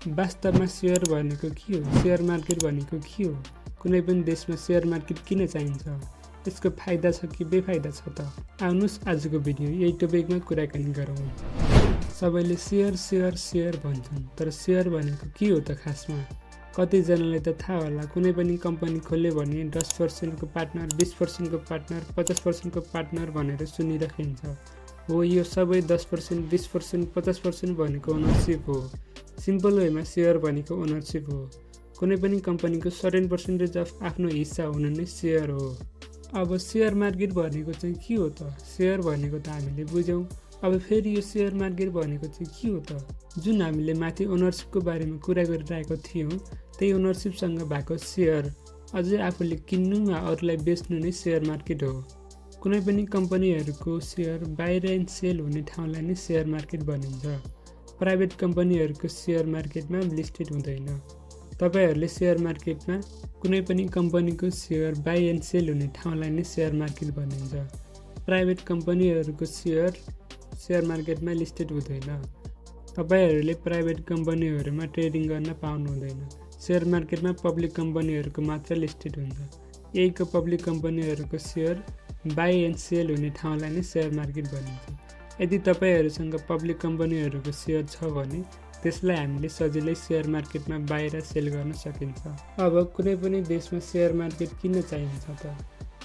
वास्तवमा शेयर भनेको के हो? शेयर मार्केट भनेको के हो? कुनै पनि देशमा शेयर मार्केट किन चाहिन्छ? यसको फाइदा छ कि बेफाइदा छ त? आउनुस् आजको भिडियो यही टपिकमा कुराकानी गरौँ। सबैले शेयर शेयर शेयर भन्छन्, तर शेयर भनेको के हो त खासमा? कतिजनालाई त थाहा होला, कुनै पनि कम्पनी खोल्यो भने 10% को पार्टनर, 20% को पार्टनर, 50% को पार्टनर भनेर सुनिराखिन्छ। हो, यो सबै 10%, 20%, 50% भनेको ओनरसिप हो। सिम्पल वेमा शेयर भनेको ओनरसिप हो। कुनै पनि कम्पनीको सर्टेन पर्सेन्टेज अफ आफ्नो हिस्सा हुनु नै शेयर हो। अब शेयर मार्केट भनेको चाहिँ के हो त? शेयर भनेको त हामीले बुझ्यौँ। अब फेरि यो शेयर मार्केट भनेको चाहिँ के हो त? जुन हामीले माथि ओनरसिपको बारेमा कुरा गरिरहेको थियौँ, त्यही ओनरसिपसँग भएको शेयर अझै आफूले किन्नु वा अरूलाई बेच्नु नै शेयर मार्केट हो। कुनै पनि कम्पनीहरूको शेयर बाहिर एन्ड सेल हुने ठाउँलाई नै शेयर मार्केट भनिन्छ। प्राइभेट कम्पनीहरूको शेयर मार्केटमा लिस्टेड हुँदैन। तपाईहरूले शेयर मार्केटमा कुनै पनि कम्पनीको शेयर बाई एन्ड सेल हुने ठाउँलाई नै शेयर मार्केट भनिन्छ। प्राइभेट कम्पनीहरूको शेयर मार्केटमा लिस्टेड हुँदैन। तपाईहरूले प्राइभेट कम्पनीहरूमा ट्रेडिङ गर्न पाउनु हुँदैन। शेयर मार्केटमा पब्लिक कम्पनीहरूको मात्र लिस्टेड हुन्छ। यहीको पब्लिक कम्पनीहरूको शेयर बाई एन्ड सेल हुने ठाउँलाई नै शेयर मार्केट भनिन्छ। यदि तपाईहरूसँग पब्लिक कम्पनीहरूको शेयर छ भने त्यसलाई हामीले सजिलै शेयर मार्केटमा बाहिर सेल गर्न सकिन्छ। अब कुनै पनि देशमा शेयर मार्केट किन चाहिन्छ त?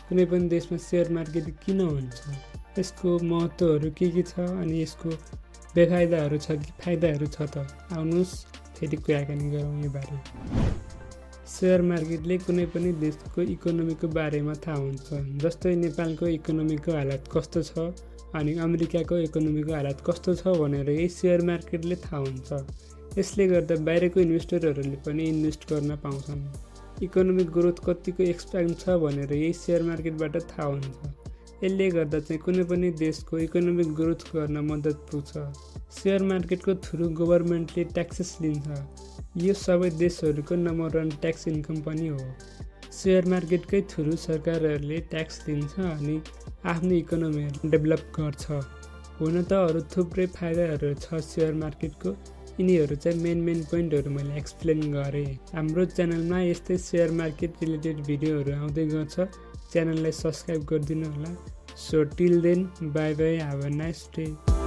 कुनै पनि देशमा शेयर मार्केट किन हुन्छ? यसको महत्त्वहरू के छ अनि यसको बेफाइदाहरू छ कि फाइदाहरू छ त? आउनुस् फेरि कुराकानी गरौँ यो बारे। शेयर मार्केटले कुनै पनि देशको इकोनोमीको बारेमा थाहा हुन्छ। जस्तै नेपालको इकोनोमीको हालत कस्तो छ अनि अमेरिकाको इकोनोमीको हालत कस्तो छ भनेर यही शेयर मार्केटले थाहा हुन्छ। यसले गर्दा बाहिरको इन्भेस्टरहरूले पनि इन्भेस्ट गर्न पाउँछन्। इकोनोमिक ग्रोथ कतिको एक्सपेक्ट छ भनेर यही शेयर मार्केटबाट थाहा हुन्छ। यसले गर्दा चाहिँ कुनै पनि देशको इकोनोमिक ग्रोथ गर्न मद्दत पुग्छ। शेयर मार्केटको थ्रु गभर्मेन्टले ट्याक्सेस लिन्छ। यो सबै देशहरूको नम्बर 1 ट्याक्स इन्कम पनि हो। शेयर मार्केटकै थ्रु सरकारहरूले ट्याक्स लिन्छ अनि आफ्नो इकोनोमी डेभलप गर्छ। हुन त अरू थुप्रै फाइदाहरू छ शेयर मार्केटको। यिनीहरू चाहिँ मेन पोइन्टहरू मैले एक्सप्लेन गरेँ। हाम्रो च्यानलमा यस्तै शेयर मार्केट रिलेटेड भिडियोहरू आउँदै गर्छ। च्यानललाई सब्सक्राइब गरिदिनु होला। So till then, bye bye, have a nice day.